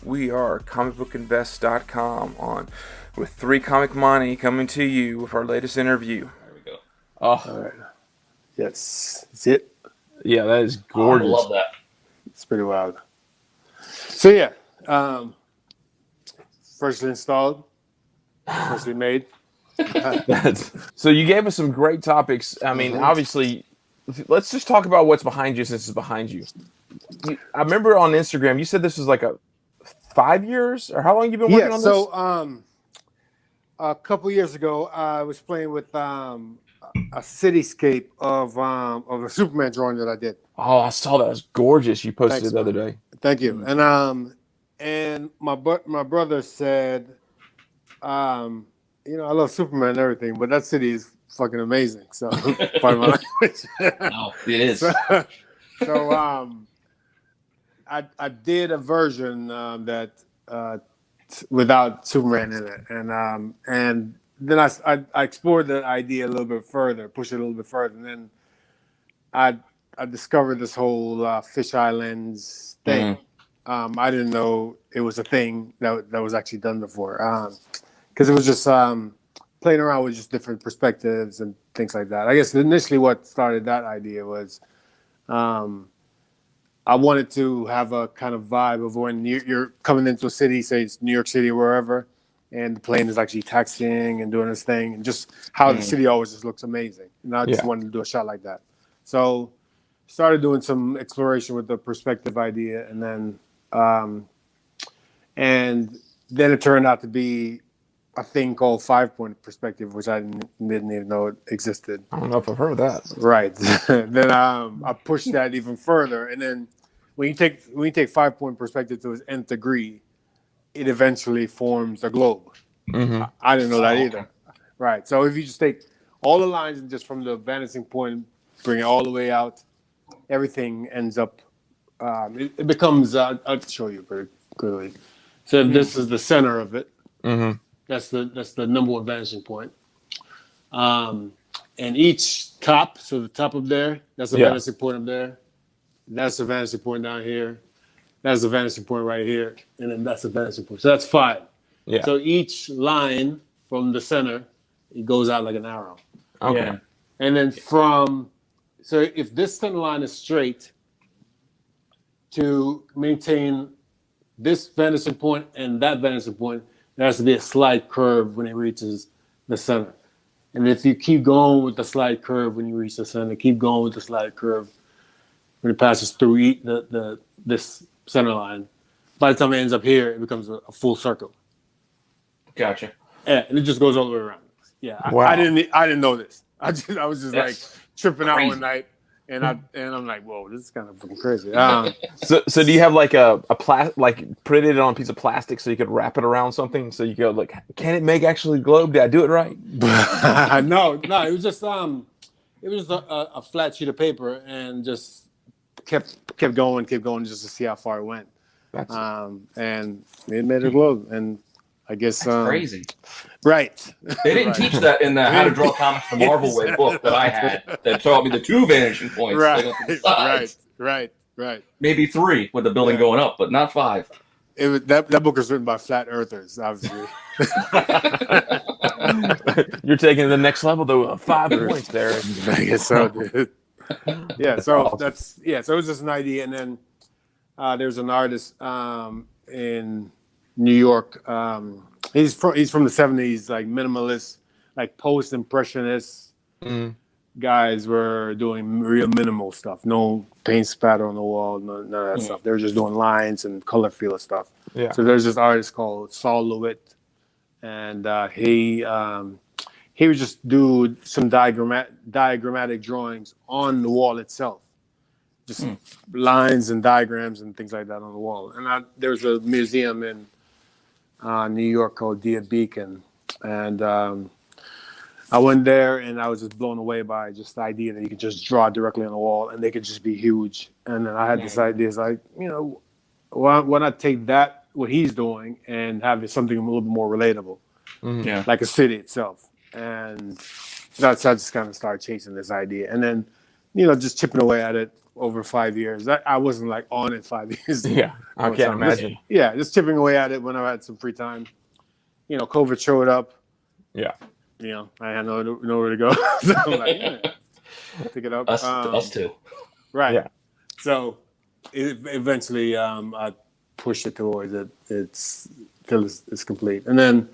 We are comicbookinvest.com with 3 Comic Monte coming to you with our latest interview. There we go. Oh, All right. Yes. That's it. yeah, that is I gorgeous. love that. It's pretty wild. So, yeah. Freshly installed. Freshly made. So you gave us some great topics. I mean, obviously, let's just talk about what's behind you since it's behind you. I remember on Instagram, you said this was like 5 years, or how long you been working on this? So, a couple years ago, I was playing with a cityscape of a Superman drawing that I did. Oh, I saw that. It was gorgeous. You posted Thanks, it the other day. Thank you. And my brother said, I love Superman and everything, but that city is fucking amazing. So, pardon my language. No, it is. So I did a version that without Superman in it, and then I explored that idea a little bit further, pushed it a little bit further, and then I discovered this whole Fish Islands thing. I didn't know it was a thing that was actually done before, because it was just playing around with just different perspectives and things like that. I guess initially what started that idea was I wanted to have a kind of vibe of when you're coming into a city, say it's New York City or wherever, and the plane is actually taxiing and doing its thing, and just how the city always just looks amazing. And I just wanted to do a shot like that. So started doing some exploration with the perspective idea, and then it turned out to be a thing called 5-point perspective, which I didn't even know it existed. I don't know if I've heard of that. Right. Then I pushed that even further, and then when you take 5-point perspective to its nth degree, it eventually forms a globe. I didn't know that either. Right. So if you just take all the lines and just from the vanishing point, bring it all the way out, everything ends up. It becomes. I'll show you pretty clearly. So if this is the center of it. That's the number one vanishing point. And each top, so the top up there, that's a vanishing point up there. That's a vanishing point down here. That's a vanishing point right here. And then that's a vanishing point. So that's 5. Yeah. So each line from the center, it goes out like an arrow. Okay. Yeah. And then so if this center line is straight, to maintain this vanishing point and that vanishing point, there has to be a slight curve when it reaches the center. And if you keep going with the slight curve when you reach the center, keep going with the slight curve when it passes through this center line, by the time it ends up here, it becomes a full circle. Gotcha. Yeah, and it just goes all the way around. Yeah, Wow. I didn't know this. I was just That's like tripping out crazy. one night, and I'm like, whoa, this is kind of fucking crazy. So do you have like a printed it on a piece of plastic so you could wrap it around something so you go like, can it make actually globe? Did I do it right? No, it was just a flat sheet of paper, and just kept going just to see how far it went. And it made a globe, and I guess That's crazy. Right. They didn't teach that in the How to Draw Comics the Marvel Way book that I had. That taught me the 2 vanishing points. They went to the sides. Right. Maybe 3 with the building going up, but not 5. It was that book was written by flat earthers, obviously. You're taking it to the next level though. 5 points there. I guess so, dude. Yeah, so so it was just an idea, and then there's an artist in New York. He's from the 70s, like minimalist, like post-impressionist guys were doing real minimal stuff. No paint spatter on the wall, none of that stuff. They were just doing lines and color feel stuff. Yeah. So there's this artist called Saul Lewitt, and he would just do some diagrammatic drawings on the wall itself. Just lines and diagrams and things like that on the wall. And there's a museum in New York called Dia Beacon, and I went there and I was just blown away by just the idea that you could just draw directly on the wall and they could just be huge. And then I had this idea, it's like, why not take what he's doing and have it something a little bit more relatable, like a city itself. And that's how I just kind of started chasing this idea, and then just chipping away at it. over 5 years. I wasn't like on it 5 years. Yeah, I can't imagine. Just chipping away at it when I had some free time. You know, COVID showed up. Yeah. You know, I had nowhere to go. So I'm like, pick it up. Us too. Right. Yeah. So eventually I pushed it towards it. Till it's complete. And then